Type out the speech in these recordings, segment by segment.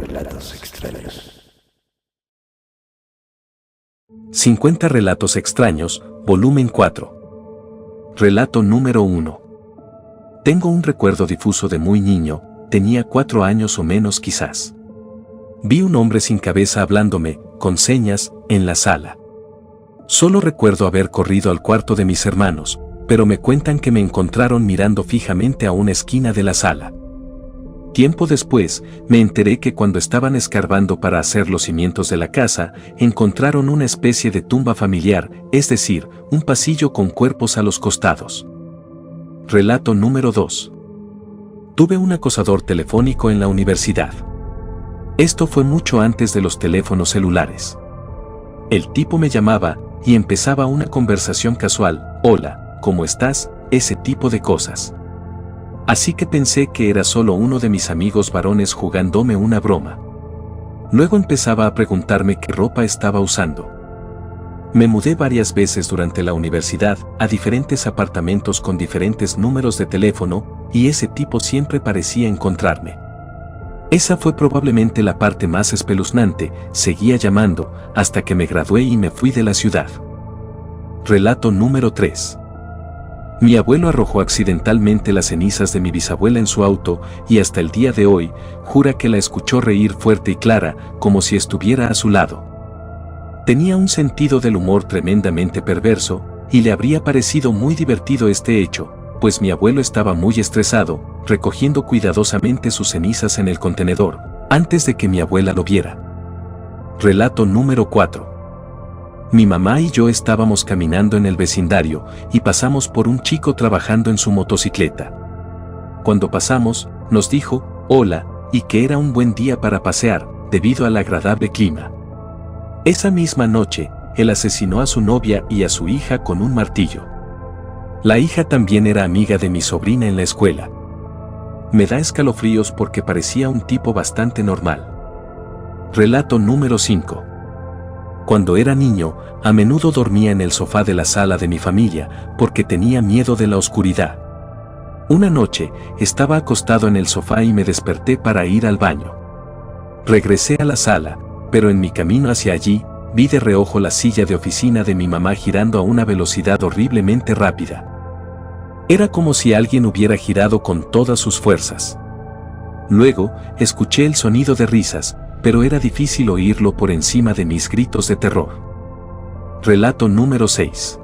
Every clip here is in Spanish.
Relatos extraños. 50 relatos extraños, volumen 4. Relato número 1. Tengo un recuerdo difuso de muy niño, tenía 4 años o menos quizás. Vi un hombre sin cabeza hablándome, con señas, en la sala. Solo recuerdo haber corrido al cuarto de mis hermanos, pero me cuentan que me encontraron mirando fijamente a una esquina de la sala. Tiempo después, me enteré que cuando estaban escarbando para hacer los cimientos de la casa, encontraron una especie de tumba familiar, es decir, un pasillo con cuerpos a los costados. Relato número 2. Tuve un acosador telefónico en la universidad. Esto fue mucho antes de los teléfonos celulares. El tipo me llamaba y empezaba una conversación casual, hola, ¿cómo estás? Ese tipo de cosas. Así que pensé que era solo uno de mis amigos varones jugándome una broma. Luego empezaba a preguntarme qué ropa estaba usando. Me mudé varias veces durante la universidad a diferentes apartamentos con diferentes números de teléfono y ese tipo siempre parecía encontrarme. Esa fue probablemente la parte más espeluznante, seguía llamando hasta que me gradué y me fui de la ciudad. Relato número 3. Mi abuelo arrojó accidentalmente las cenizas de mi bisabuela en su auto y hasta el día de hoy, jura que la escuchó reír fuerte y clara, como si estuviera a su lado. Tenía un sentido del humor tremendamente perverso, y le habría parecido muy divertido este hecho, pues mi abuelo estaba muy estresado, recogiendo cuidadosamente sus cenizas en el contenedor, antes de que mi abuela lo viera. Relato número 4. Mi mamá y yo estábamos caminando en el vecindario y pasamos por un chico trabajando en su motocicleta. Cuando pasamos, nos dijo, hola, y que era un buen día para pasear, debido al agradable clima. Esa misma noche, él asesinó a su novia y a su hija con un martillo. La hija también era amiga de mi sobrina en la escuela. Me da escalofríos porque parecía un tipo bastante normal. Relato número 5. Cuando era niño, a menudo dormía en el sofá de la sala de mi familia porque tenía miedo de la oscuridad. Una noche, estaba acostado en el sofá y me desperté para ir al baño. Regresé a la sala, pero en mi camino hacia allí, vi de reojo la silla de oficina de mi mamá girando a una velocidad horriblemente rápida. Era como si alguien hubiera girado con todas sus fuerzas. Luego, escuché el sonido de risas, pero era difícil oírlo por encima de mis gritos de terror. Relato número 6.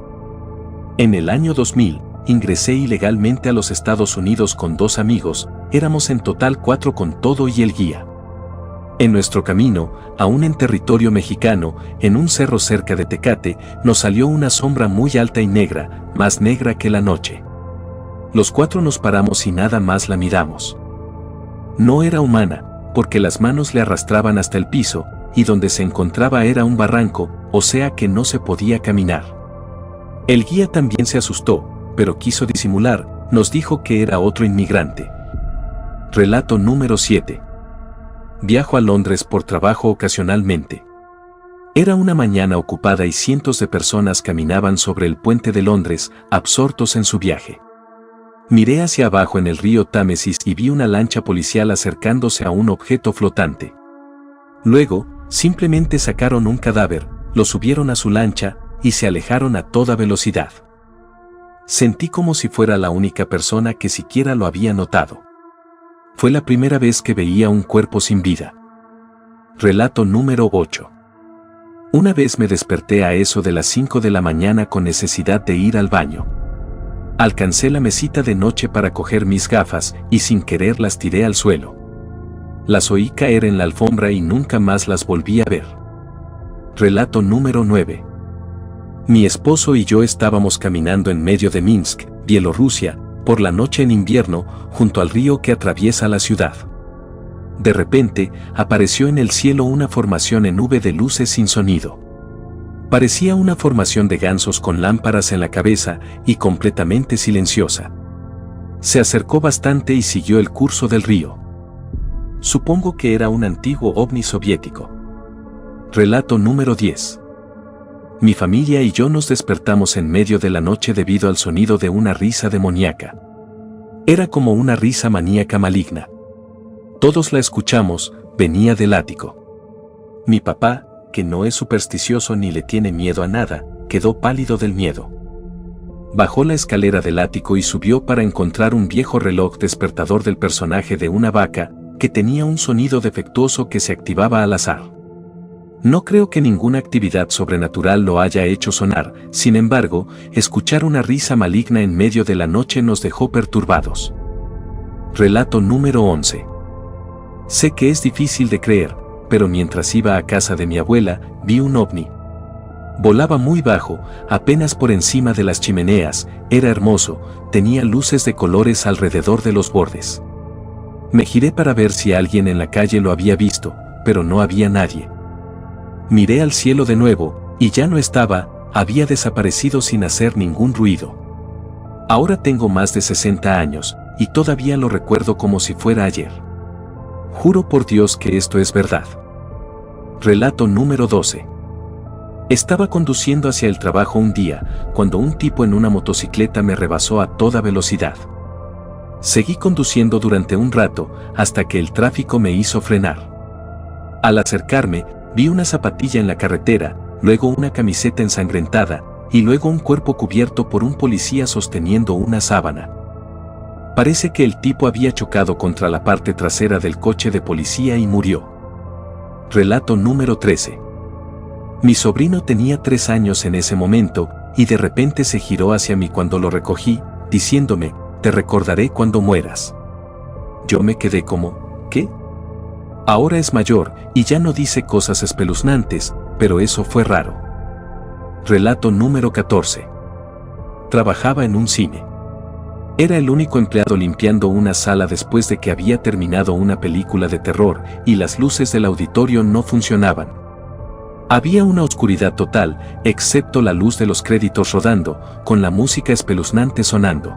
En el año 2000, ingresé ilegalmente a los Estados Unidos con 2 amigos, éramos en total 4 con todo y el guía. En nuestro camino, aún en territorio mexicano, en un cerro cerca de Tecate, nos salió una sombra muy alta y negra, más negra que la noche. Los 4 nos paramos y nada más la miramos. No era humana, porque las manos le arrastraban hasta el piso, y donde se encontraba era un barranco, o sea que no se podía caminar. El guía también se asustó, pero quiso disimular, nos dijo que era otro inmigrante. Relato número 7. Viajo a Londres por trabajo ocasionalmente. Era una mañana ocupada y cientos de personas caminaban sobre el puente de Londres, absortos en su viaje. Miré hacia abajo en el río Támesis y vi una lancha policial acercándose a un objeto flotante. Luego, simplemente sacaron un cadáver, lo subieron a su lancha y se alejaron a toda velocidad. Sentí como si fuera la única persona que siquiera lo había notado. Fue la primera vez que veía un cuerpo sin vida. Relato número 8. Una vez me desperté a eso de las 5 de la mañana con necesidad de ir al baño. Alcancé la mesita de noche para coger mis gafas y sin querer las tiré al suelo. Las oí caer en la alfombra y nunca más las volví a ver. Relato número 9. Mi esposo y yo estábamos caminando en medio de Minsk, Bielorrusia, por la noche en invierno, junto al río que atraviesa la ciudad. De repente, apareció en el cielo una formación en nube de luces sin sonido. Parecía una formación de gansos con lámparas en la cabeza y completamente silenciosa. Se acercó bastante y siguió el curso del río. Supongo que era un antiguo ovni soviético. Relato número 10. Mi familia y yo nos despertamos en medio de la noche debido al sonido de una risa demoníaca. Era como una risa maníaca maligna. Todos la escuchamos, venía del ático. Mi papá, que no es supersticioso ni le tiene miedo a nada, quedó pálido del miedo. Bajó la escalera del ático y subió para encontrar un viejo reloj despertador del personaje de una vaca, que tenía un sonido defectuoso que se activaba al azar. No creo que ninguna actividad sobrenatural lo haya hecho sonar, sin embargo, escuchar una risa maligna en medio de la noche nos dejó perturbados. Relato número 11. Sé que es difícil de creer, pero mientras iba a casa de mi abuela, vi un ovni. Volaba muy bajo, apenas por encima de las chimeneas, era hermoso, tenía luces de colores alrededor de los bordes. Me giré para ver si alguien en la calle lo había visto, pero no había nadie. Miré al cielo de nuevo, y ya no estaba, había desaparecido sin hacer ningún ruido. Ahora tengo más de 60 años, y todavía lo recuerdo como si fuera ayer. Juro por Dios que esto es verdad. Relato número 12. Estaba conduciendo hacia el trabajo un día, cuando un tipo en una motocicleta me rebasó a toda velocidad. Seguí conduciendo durante un rato, hasta que el tráfico me hizo frenar. Al acercarme, vi una zapatilla en la carretera, luego una camiseta ensangrentada, y luego un cuerpo cubierto por un policía sosteniendo una sábana. Parece que el tipo había chocado contra la parte trasera del coche de policía y murió. Relato número 13. Mi sobrino tenía 3 años en ese momento, y de repente se giró hacia mí cuando lo recogí, diciéndome, «Te recordaré cuando mueras». Yo me quedé como, ¿qué? Ahora es mayor, y ya no dice cosas espeluznantes, pero eso fue raro. Relato número 14. Trabajaba en un cine. Era el único empleado limpiando una sala después de que había terminado una película de terror, y las luces del auditorio no funcionaban. Había una oscuridad total, excepto la luz de los créditos rodando, con la música espeluznante sonando.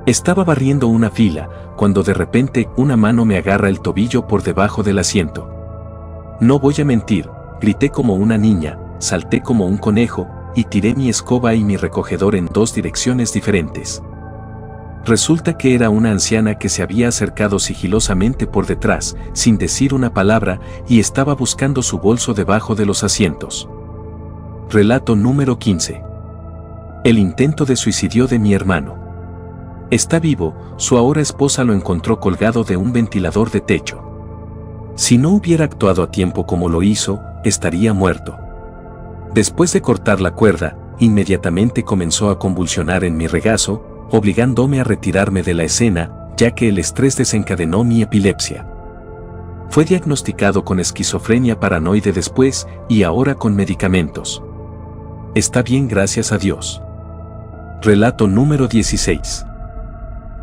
Estaba barriendo una fila, cuando de repente una mano me agarra el tobillo por debajo del asiento. No voy a mentir, grité como una niña, salté como un conejo, y tiré mi escoba y mi recogedor en 2 direcciones diferentes. Resulta que era una anciana que se había acercado sigilosamente por detrás, sin decir una palabra, y estaba buscando su bolso debajo de los asientos. Relato número 15. El intento de suicidio de mi hermano. Está vivo, su ahora esposa lo encontró colgado de un ventilador de techo. Si no hubiera actuado a tiempo como lo hizo, estaría muerto. Después de cortar la cuerda, inmediatamente comenzó a convulsionar en mi regazo, obligándome a retirarme de la escena, ya que el estrés desencadenó mi epilepsia. Fue diagnosticado con esquizofrenia paranoide después, y ahora con medicamentos. Está bien, gracias a Dios. Relato número 16.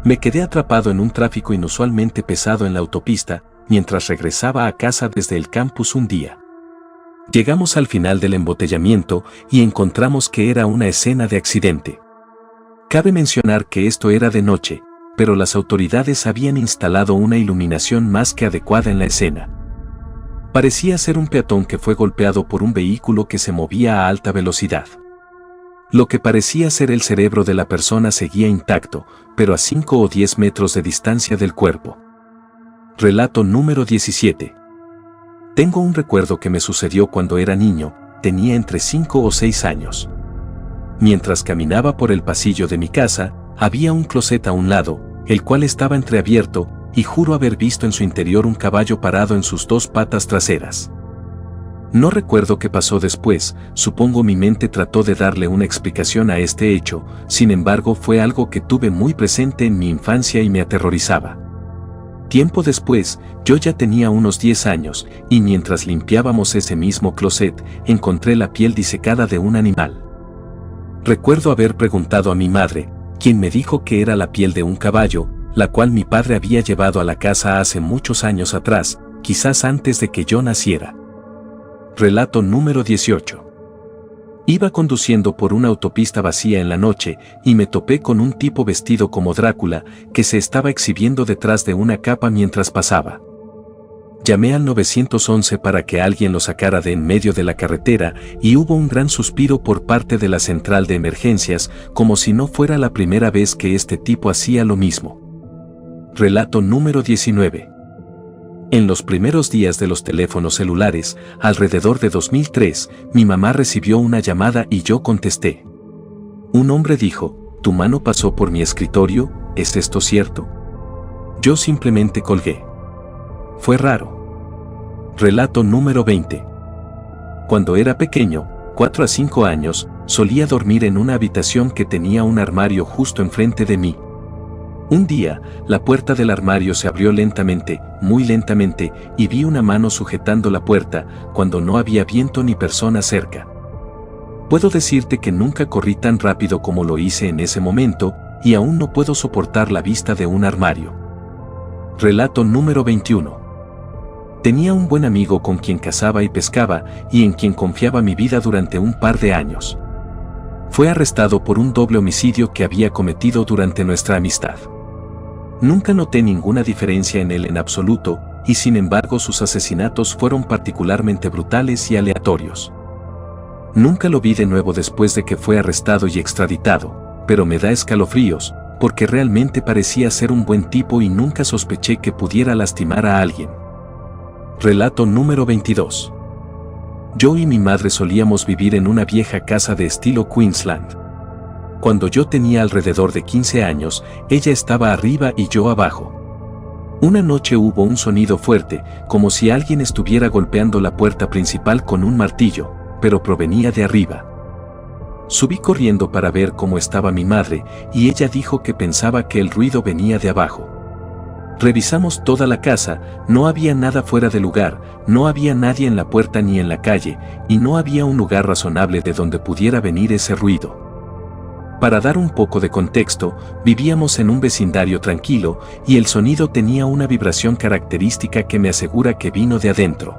Me quedé atrapado en un tráfico inusualmente pesado en la autopista, mientras regresaba a casa desde el campus un día. Llegamos al final del embotellamiento, y encontramos que era una escena de accidente. Cabe mencionar que esto era de noche, pero las autoridades habían instalado una iluminación más que adecuada en la escena. Parecía ser un peatón que fue golpeado por un vehículo que se movía a alta velocidad. Lo que parecía ser el cerebro de la persona seguía intacto, pero a 5 o 10 metros de distancia del cuerpo. Relato número 17. Tengo un recuerdo que me sucedió cuando era niño, tenía entre 5 o 6 años. Mientras caminaba por el pasillo de mi casa, había un closet a un lado, el cual estaba entreabierto, y juro haber visto en su interior un caballo parado en sus 2 patas traseras. No recuerdo qué pasó después, supongo mi mente trató de darle una explicación a este hecho, sin embargo fue algo que tuve muy presente en mi infancia y me aterrorizaba. Tiempo después, yo ya tenía unos 10 años, y mientras limpiábamos ese mismo closet, encontré la piel disecada de un animal. Recuerdo haber preguntado a mi madre, quien me dijo que era la piel de un caballo, la cual mi padre había llevado a la casa hace muchos años atrás, quizás antes de que yo naciera. Relato número 18. Iba conduciendo por una autopista vacía en la noche, y me topé con un tipo vestido como Drácula, que se estaba exhibiendo detrás de una capa mientras pasaba. Llamé al 911 para que alguien lo sacara de en medio de la carretera, y hubo un gran suspiro por parte de la central de emergencias, como si no fuera la primera vez que este tipo hacía lo mismo. Relato número 19. En los primeros días de los teléfonos celulares, alrededor de 2003, mi mamá recibió una llamada y yo contesté. Un hombre dijo, «Tu mano pasó por mi escritorio, ¿es esto cierto?». Yo simplemente colgué. Fue raro. Relato número 20. Cuando era pequeño, 4 a 5 años, solía dormir en una habitación que tenía un armario justo enfrente de mí. Un día, la puerta del armario se abrió lentamente, muy lentamente, y vi una mano sujetando la puerta, cuando no había viento ni persona cerca. Puedo decirte que nunca corrí tan rápido como lo hice en ese momento, y aún no puedo soportar la vista de un armario. Relato número 21. Tenía un buen amigo con quien cazaba y pescaba, y en quien confiaba mi vida durante un par de años. Fue arrestado por un doble homicidio que había cometido durante nuestra amistad. Nunca noté ninguna diferencia en él en absoluto, y sin embargo sus asesinatos fueron particularmente brutales y aleatorios. Nunca lo vi de nuevo después de que fue arrestado y extraditado, pero me da escalofríos, porque realmente parecía ser un buen tipo y nunca sospeché que pudiera lastimar a alguien. Relato número 22. Yo y mi madre solíamos vivir en una vieja casa de estilo Queensland. Cuando yo tenía alrededor de 15 años, ella estaba arriba y yo abajo. Una noche hubo un sonido fuerte, como si alguien estuviera golpeando la puerta principal con un martillo, pero provenía de arriba. Subí corriendo para ver cómo estaba mi madre, y ella dijo que pensaba que el ruido venía de abajo. Revisamos toda la casa, no había nada fuera de lugar, no había nadie en la puerta ni en la calle, y no había un lugar razonable de donde pudiera venir ese ruido. Para dar un poco de contexto, vivíamos en un vecindario tranquilo, y el sonido tenía una vibración característica que me asegura que vino de adentro.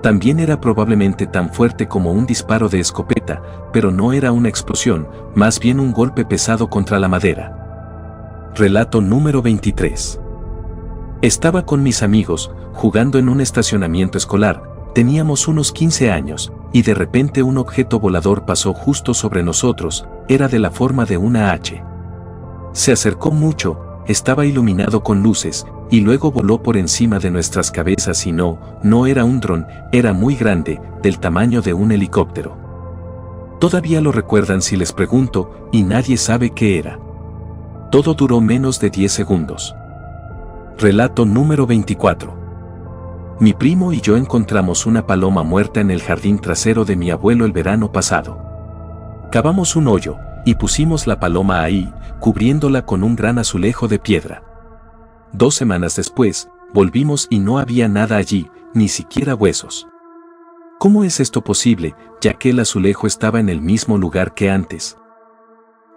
También era probablemente tan fuerte como un disparo de escopeta, pero no era una explosión, más bien un golpe pesado contra la madera. Relato número 23. Estaba con mis amigos, jugando en un estacionamiento escolar, teníamos unos 15 años, y de repente un objeto volador pasó justo sobre nosotros, era de la forma de una H. Se acercó mucho, estaba iluminado con luces, y luego voló por encima de nuestras cabezas y no era un dron, era muy grande, del tamaño de un helicóptero. Todavía lo recuerdan si les pregunto, y nadie sabe qué era. Todo duró menos de 10 segundos. Relato número 24. Mi primo y yo encontramos una paloma muerta en el jardín trasero de mi abuelo el verano pasado. Cavamos un hoyo, y pusimos la paloma ahí, cubriéndola con un gran azulejo de piedra. 2 semanas después, volvimos y no había nada allí, ni siquiera huesos. ¿Cómo es esto posible, ya que el azulejo estaba en el mismo lugar que antes?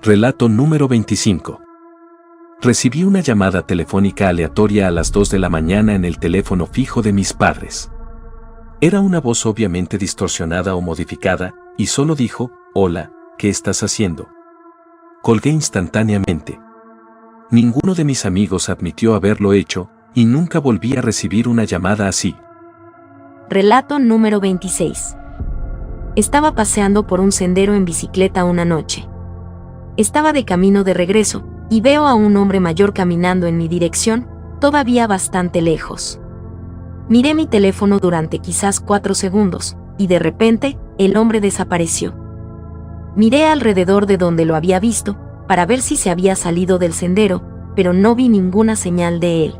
Relato número 25. Recibí una llamada telefónica aleatoria a las 2 de la mañana en el teléfono fijo de mis padres. Era una voz obviamente distorsionada o modificada, y solo dijo, «Hola, ¿qué estás haciendo?». Colgué instantáneamente. Ninguno de mis amigos admitió haberlo hecho, y nunca volví a recibir una llamada así. Relato número 26. Estaba paseando por un sendero en bicicleta una noche. Estaba de camino de regreso, y veo a un hombre mayor caminando en mi dirección, todavía bastante lejos. Miré mi teléfono durante quizás 4 segundos, y de repente, el hombre desapareció. Miré alrededor de donde lo había visto, para ver si se había salido del sendero, pero no vi ninguna señal de él.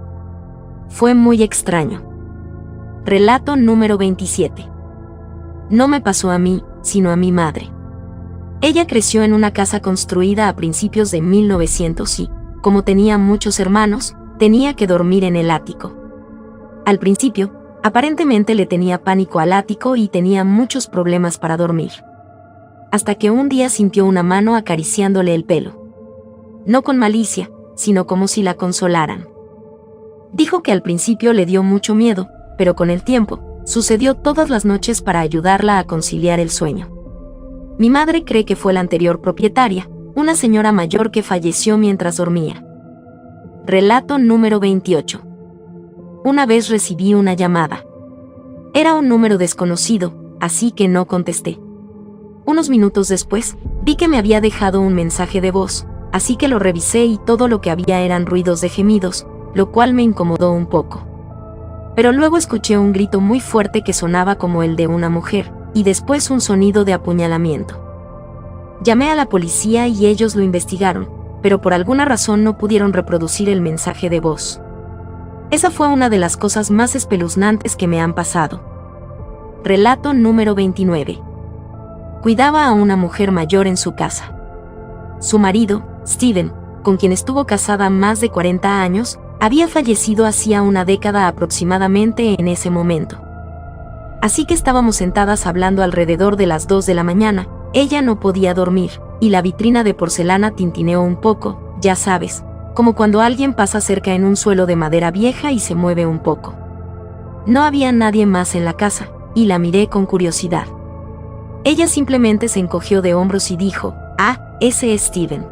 Fue muy extraño. Relato número 27. No me pasó a mí, sino a mi madre. Ella creció en una casa construida a principios de 1900 y, como tenía muchos hermanos, tenía que dormir en el ático. Al principio, aparentemente le tenía pánico al ático y tenía muchos problemas para dormir. Hasta que un día sintió una mano acariciándole el pelo. No con malicia, sino como si la consolaran. Dijo que al principio le dio mucho miedo, pero con el tiempo, sucedió todas las noches para ayudarla a conciliar el sueño. Mi madre cree que fue la anterior propietaria, una señora mayor que falleció mientras dormía. Relato número 28. Una vez recibí una llamada. Era un número desconocido, así que no contesté. Unos minutos después, vi que me había dejado un mensaje de voz, así que lo revisé y todo lo que había eran ruidos de gemidos, lo cual me incomodó un poco. Pero luego escuché un grito muy fuerte que sonaba como el de una mujer, y después un sonido de apuñalamiento. Llamé a la policía y ellos lo investigaron, pero por alguna razón no pudieron reproducir el mensaje de voz. Esa fue una de las cosas más espeluznantes que me han pasado. Relato número 29. Cuidaba a una mujer mayor en su casa. Su marido, Steven, con quien estuvo casada más de 40 años, había fallecido hacía una década aproximadamente en ese momento. Así que estábamos sentadas hablando alrededor de las 2 de la mañana, ella no podía dormir, y la vitrina de porcelana tintineó un poco, ya sabes, como cuando alguien pasa cerca en un suelo de madera vieja y se mueve un poco. No había nadie más en la casa, y la miré con curiosidad. Ella simplemente se encogió de hombros y dijo, «Ah, ese es Steven».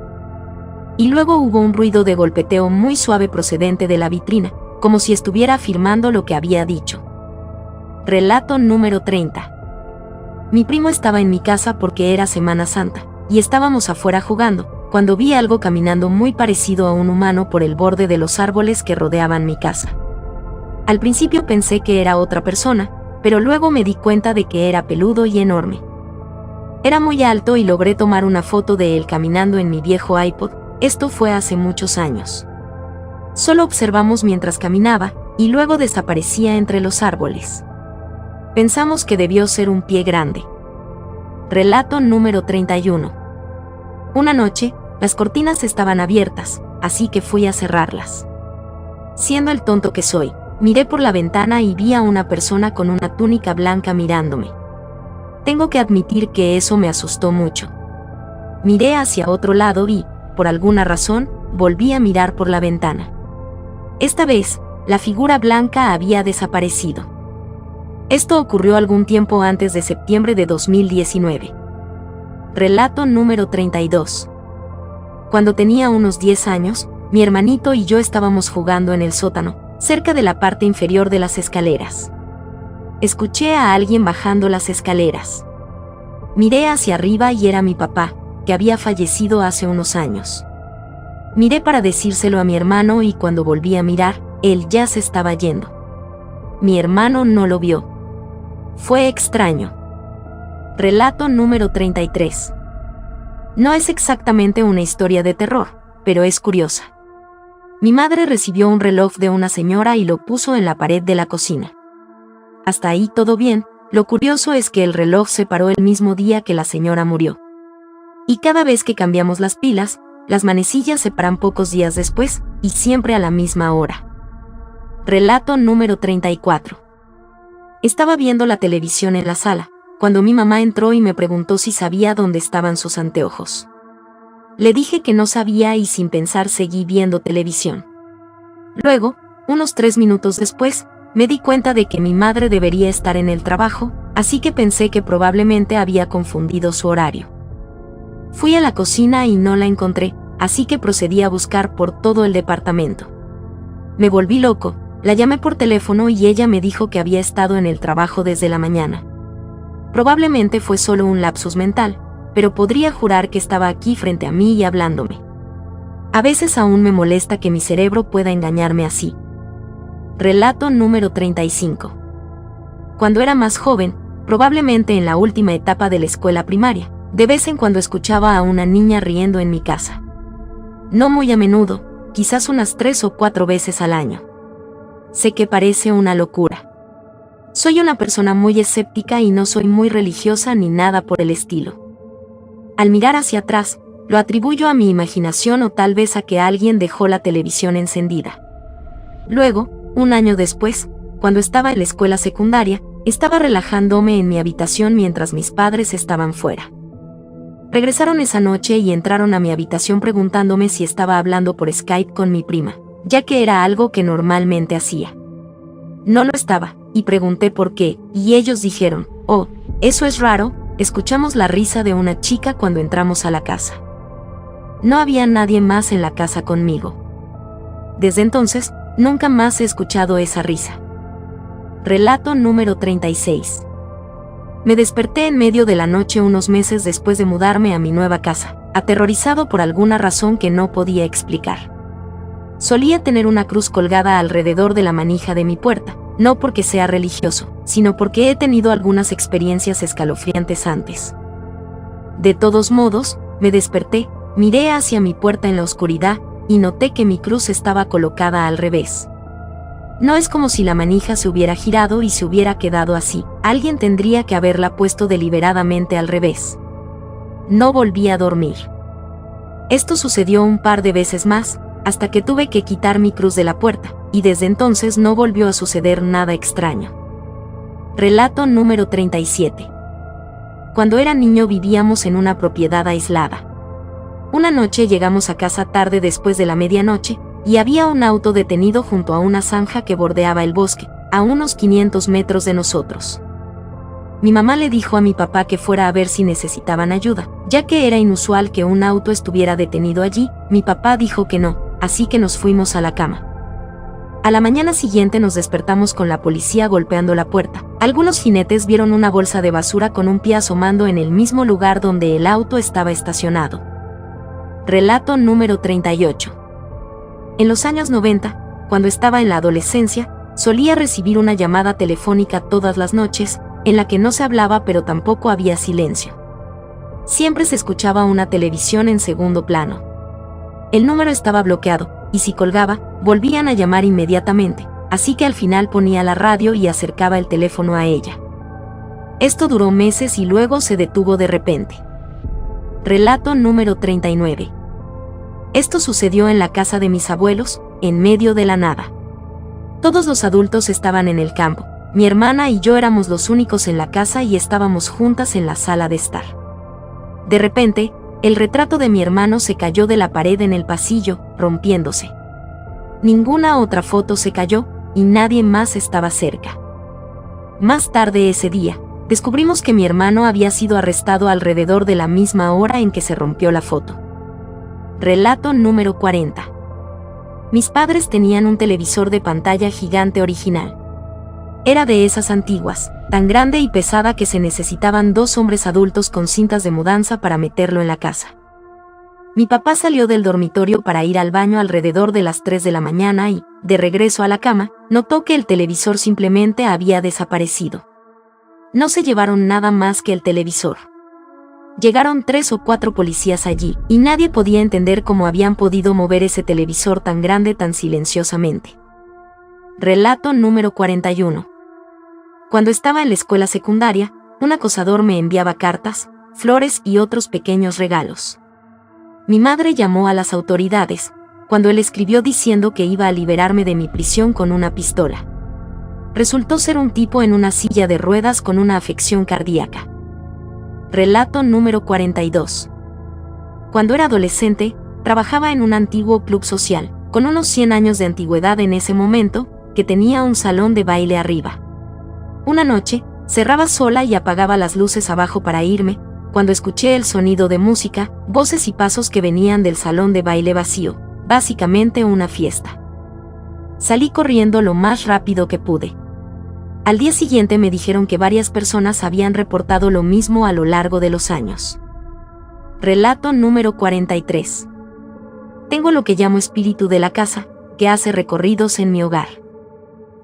Y luego hubo un ruido de golpeteo muy suave procedente de la vitrina, como si estuviera afirmando lo que había dicho. Relato número 30. Mi primo estaba en mi casa porque era Semana Santa, y estábamos afuera jugando, cuando vi algo caminando muy parecido a un humano por el borde de los árboles que rodeaban mi casa. Al principio pensé que era otra persona, pero luego me di cuenta de que era peludo y enorme. Era muy alto y logré tomar una foto de él caminando en mi viejo iPod. Esto fue hace muchos años. Solo observamos mientras caminaba, y luego desaparecía entre los árboles. Pensamos que debió ser un pie grande. Relato número 31. Una noche, las cortinas estaban abiertas, así que fui a cerrarlas. Siendo el tonto que soy, miré por la ventana y vi a una persona con una túnica blanca mirándome. Tengo que admitir que eso me asustó mucho. Miré hacia otro lado y, por alguna razón, volví a mirar por la ventana. Esta vez, la figura blanca había desaparecido. Esto ocurrió algún tiempo antes de septiembre de 2019. Relato número 32. Cuando tenía unos 10 años, mi hermanito y yo estábamos jugando en el sótano, cerca de la parte inferior de las escaleras. Escuché a alguien bajando las escaleras. Miré hacia arriba y era mi papá, que había fallecido hace unos años. Miré para decírselo a mi hermano y cuando volví a mirar, él ya se estaba yendo. Mi hermano no lo vio. Fue extraño. Relato número 33. No es exactamente una historia de terror, pero es curiosa. Mi madre recibió un reloj de una señora y lo puso en la pared de la cocina. Hasta ahí todo bien, lo curioso es que el reloj se paró el mismo día que la señora murió. Y cada vez que cambiamos las pilas, las manecillas se paran pocos días después, y siempre a la misma hora. Relato número 34. Estaba viendo la televisión en la sala, cuando mi mamá entró y me preguntó si sabía dónde estaban sus anteojos. Le dije que no sabía y sin pensar seguí viendo televisión. Luego, unos 3 minutos después, me di cuenta de que mi madre debería estar en el trabajo, así que pensé que probablemente había confundido su horario. Fui a la cocina y no la encontré, así que procedí a buscar por todo el departamento. Me volví loco, la llamé por teléfono y ella me dijo que había estado en el trabajo desde la mañana. Probablemente fue solo un lapsus mental, pero podría jurar que estaba aquí frente a mí y hablándome. A veces aún me molesta que mi cerebro pueda engañarme así. Relato número 35. Cuando era más joven, probablemente en la última etapa de la escuela primaria, de vez en cuando escuchaba a una niña riendo en mi casa. No muy a menudo, quizás unas 3 o 4 veces al año. Sé que parece una locura. Soy una persona muy escéptica y no soy muy religiosa ni nada por el estilo. Al mirar hacia atrás, lo atribuyo a mi imaginación o tal vez a que alguien dejó la televisión encendida. Luego, un año después, cuando estaba en la escuela secundaria, estaba relajándome en mi habitación mientras mis padres estaban fuera. Regresaron esa noche y entraron a mi habitación preguntándome si estaba hablando por Skype con mi prima, ya que era algo que normalmente hacía. No lo estaba, y pregunté por qué, y ellos dijeron, «Oh, eso es raro», escuchamos la risa de una chica cuando entramos a la casa. No había nadie más en la casa conmigo. Desde entonces, nunca más he escuchado esa risa. Relato número 36. Me desperté en medio de la noche unos meses después de mudarme a mi nueva casa, aterrorizado por alguna razón que no podía explicar. Solía tener una cruz colgada alrededor de la manija de mi puerta, no porque sea religioso, sino porque he tenido algunas experiencias escalofriantes antes. De todos modos, me desperté, miré hacia mi puerta en la oscuridad, y noté que mi cruz estaba colocada al revés. No es como si la manija se hubiera girado y se hubiera quedado así, alguien tendría que haberla puesto deliberadamente al revés. No volví a dormir. Esto sucedió un par de veces más, hasta que tuve que quitar mi cruz de la puerta, y desde entonces no volvió a suceder nada extraño. Relato número 37. Cuando era niño vivíamos en una propiedad aislada. Una noche llegamos a casa tarde después de la medianoche, y había un auto detenido junto a una zanja que bordeaba el bosque, a unos 500 metros de nosotros. Mi mamá le dijo a mi papá que fuera a ver si necesitaban ayuda, ya que era inusual que un auto estuviera detenido allí. Mi papá dijo que no, así que nos fuimos a la cama. A la mañana siguiente nos despertamos con la policía golpeando la puerta. Algunos jinetes vieron una bolsa de basura con un pie asomando en el mismo lugar donde el auto estaba estacionado. Relato número 38. En los años 90, cuando estaba en la adolescencia, solía recibir una llamada telefónica todas las noches, en la que no se hablaba pero tampoco había silencio. Siempre se escuchaba una televisión en segundo plano. El número estaba bloqueado, y si colgaba, volvían a llamar inmediatamente, así que al final ponía la radio y acercaba el teléfono a ella. Esto duró meses y luego se detuvo de repente. Relato número 39. Esto sucedió en la casa de mis abuelos, en medio de la nada. Todos los adultos estaban en el campo, mi hermana y yo éramos los únicos en la casa y estábamos juntas en la sala de estar. De repente, el retrato de mi hermano se cayó de la pared en el pasillo, rompiéndose. Ninguna otra foto se cayó, y nadie más estaba cerca. Más tarde ese día, descubrimos que mi hermano había sido arrestado alrededor de la misma hora en que se rompió la foto. Relato número 40. Mis padres tenían un televisor de pantalla gigante original. Era de esas antiguas, tan grande y pesada que se necesitaban 2 hombres adultos con cintas de mudanza para meterlo en la casa. Mi papá salió del dormitorio para ir al baño alrededor de las 3 de la mañana y, de regreso a la cama, notó que el televisor simplemente había desaparecido. No se llevaron nada más que el televisor. Llegaron 3 o 4 policías allí, y nadie podía entender cómo habían podido mover ese televisor tan grande tan silenciosamente. Relato número 41. Cuando estaba en la escuela secundaria, un acosador me enviaba cartas, flores y otros pequeños regalos. Mi madre llamó a las autoridades, cuando él escribió diciendo que iba a liberarme de mi prisión con una pistola. Resultó ser un tipo en una silla de ruedas con una afección cardíaca. Relato número 42. Cuando era adolescente, trabajaba en un antiguo club social, con unos 100 años de antigüedad en ese momento, que tenía un salón de baile arriba. Una noche, cerraba sola y apagaba las luces abajo para irme, cuando escuché el sonido de música, voces y pasos que venían del salón de baile vacío, básicamente una fiesta. Salí corriendo lo más rápido que pude. Al día siguiente me dijeron que varias personas habían reportado lo mismo a lo largo de los años. Relato número 43. Tengo lo que llamo espíritu de la casa, que hace recorridos en mi hogar.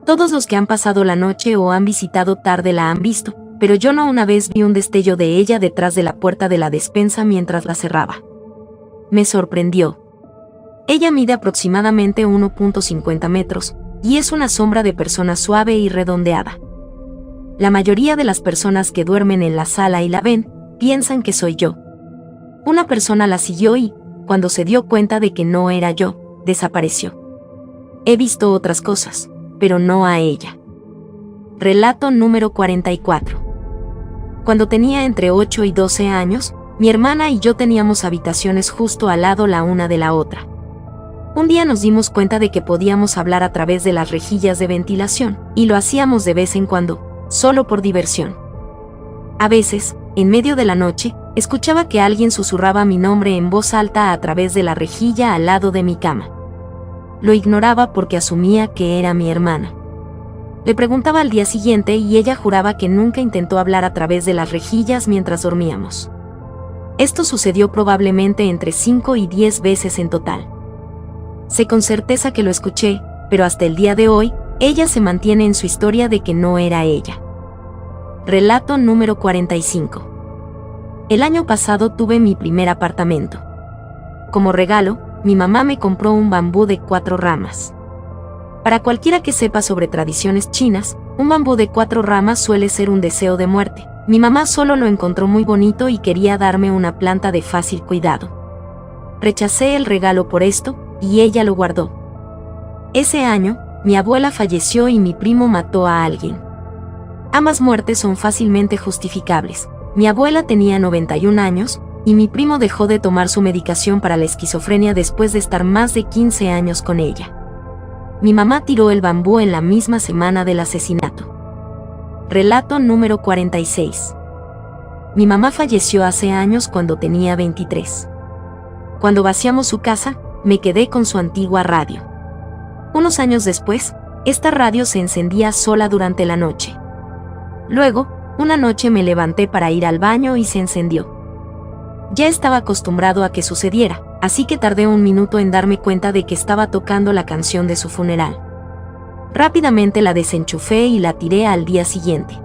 Todos los que han pasado la noche o han visitado tarde la han visto, pero yo no. Una vez vi un destello de ella detrás de la puerta de la despensa mientras la cerraba. Me sorprendió. Ella mide aproximadamente 1.50 metros, y es una sombra de persona suave y redondeada. La mayoría de las personas que duermen en la sala y la ven, piensan que soy yo. Una persona la siguió y, cuando se dio cuenta de que no era yo, desapareció. He visto otras cosas, pero no a ella. Relato número 44. Cuando tenía entre 8 y 12 años, mi hermana y yo teníamos habitaciones justo al lado la una de la otra. Un día nos dimos cuenta de que podíamos hablar a través de las rejillas de ventilación, y lo hacíamos de vez en cuando, solo por diversión. A veces, en medio de la noche, escuchaba que alguien susurraba mi nombre en voz alta a través de la rejilla al lado de mi cama. Lo ignoraba porque asumía que era mi hermana. Le preguntaba al día siguiente y ella juraba que nunca intentó hablar a través de las rejillas mientras dormíamos. Esto sucedió probablemente entre 5 y 10 veces en total. Sé con certeza que lo escuché, pero hasta el día de hoy, Ella se mantiene en su historia de que no era ella. Relato número 45. El año pasado tuve mi primer apartamento. Como regalo, mi mamá me compró un bambú de 4 ramas. Para cualquiera que sepa sobre tradiciones chinas, un bambú de 4 ramas suele ser un deseo de muerte. Mi mamá solo lo encontró muy bonito y quería darme una planta de fácil cuidado. Rechacé el regalo por esto, y ella lo guardó. Ese año, mi abuela falleció y mi primo mató a alguien. Ambas muertes son fácilmente justificables. Mi abuela tenía 91 años, y mi primo dejó de tomar su medicación para la esquizofrenia después de estar más de 15 años con ella. Mi mamá tiró el bambú en la misma semana del asesinato. Relato número 46. Mi mamá falleció hace años cuando tenía 23. Cuando vaciamos su casa, me quedé con su antigua radio. Unos años después, esta radio se encendía sola durante la noche. Luego, una noche me levanté para ir al baño y se encendió. Ya estaba acostumbrado a que sucediera, así que tardé un minuto en darme cuenta de que estaba tocando la canción de su funeral. Rápidamente la desenchufé y la tiré al día siguiente.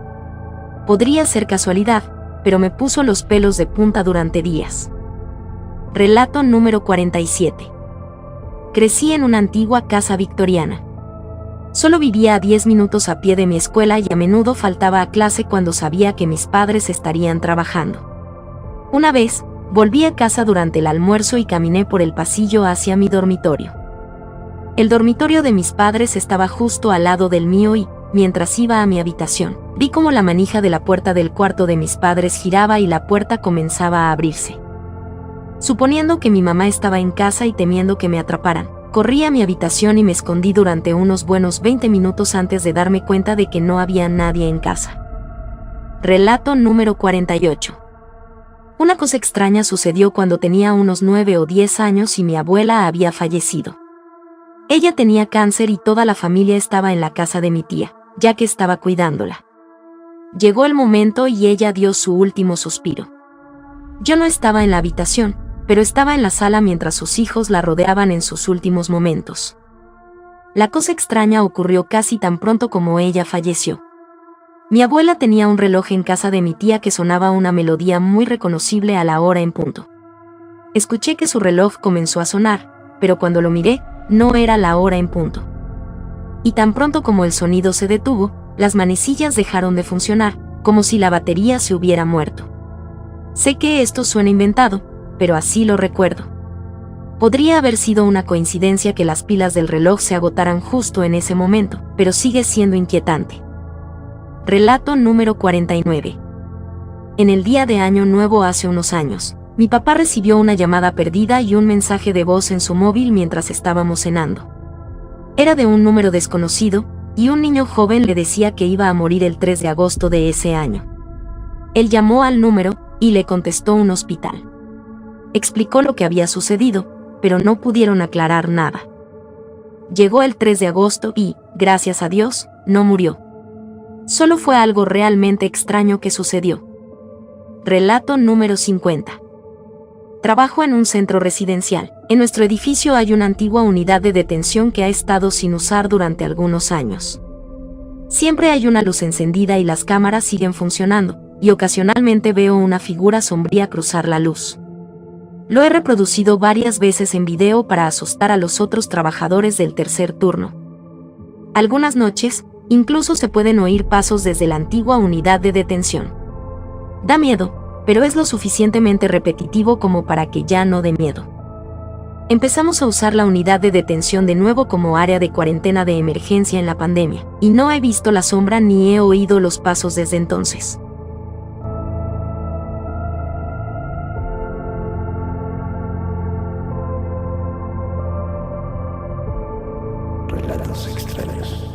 Podría ser casualidad, pero me puso los pelos de punta durante días. Relato número 47. Crecí en una antigua casa victoriana. Solo vivía a 10 minutos a pie de mi escuela y a menudo faltaba a clase cuando sabía que mis padres estarían trabajando. Una vez, volví a casa durante el almuerzo y caminé por el pasillo hacia mi dormitorio. El dormitorio de mis padres estaba justo al lado del mío y, mientras iba a mi habitación, vi cómo la manija de la puerta del cuarto de mis padres giraba y la puerta comenzaba a abrirse. Suponiendo que mi mamá estaba en casa y temiendo que me atraparan, corrí a mi habitación y me escondí durante unos buenos 20 minutos antes de darme cuenta de que no había nadie en casa. Relato número 48. Una cosa extraña sucedió cuando tenía unos 9 o 10 años y mi abuela había fallecido. Ella tenía cáncer y toda la familia estaba en la casa de mi tía, ya que estaba cuidándola. Llegó el momento y ella dio su último suspiro. Yo no estaba en la habitación, pero estaba en la sala mientras sus hijos la rodeaban en sus últimos momentos. La cosa extraña ocurrió casi tan pronto como ella falleció. Mi abuela tenía un reloj en casa de mi tía que sonaba una melodía muy reconocible a la hora en punto. Escuché que su reloj comenzó a sonar, pero cuando lo miré, no era la hora en punto. Y tan pronto como el sonido se detuvo, las manecillas dejaron de funcionar, como si la batería se hubiera muerto. Sé que esto suena inventado, pero así lo recuerdo. Podría haber sido una coincidencia que las pilas del reloj se agotaran justo en ese momento, pero sigue siendo inquietante. Relato número 49. En el día de Año Nuevo hace unos años, mi papá recibió una llamada perdida y un mensaje de voz en su móvil mientras estábamos cenando. Era de un número desconocido, y un niño joven le decía que iba a morir el 3 de agosto de ese año. Él llamó al número, y le contestó un hospital. Explicó lo que había sucedido, pero no pudieron aclarar nada. Llegó el 3 de agosto y, gracias a Dios, no murió. Solo fue algo realmente extraño que sucedió. Relato número 50. Trabajo en un centro residencial. En nuestro edificio hay una antigua unidad de detención que ha estado sin usar durante algunos años. Siempre hay una luz encendida y las cámaras siguen funcionando, y ocasionalmente veo una figura sombría cruzar la luz. Lo he reproducido varias veces en video para asustar a los otros trabajadores del tercer turno. Algunas noches, incluso se pueden oír pasos desde la antigua unidad de detención. Da miedo, pero es lo suficientemente repetitivo como para que ya no dé miedo. Empezamos a usar la unidad de detención de nuevo como área de cuarentena de emergencia en la pandemia, y no he visto la sombra ni he oído los pasos desde entonces. Relatos extraños.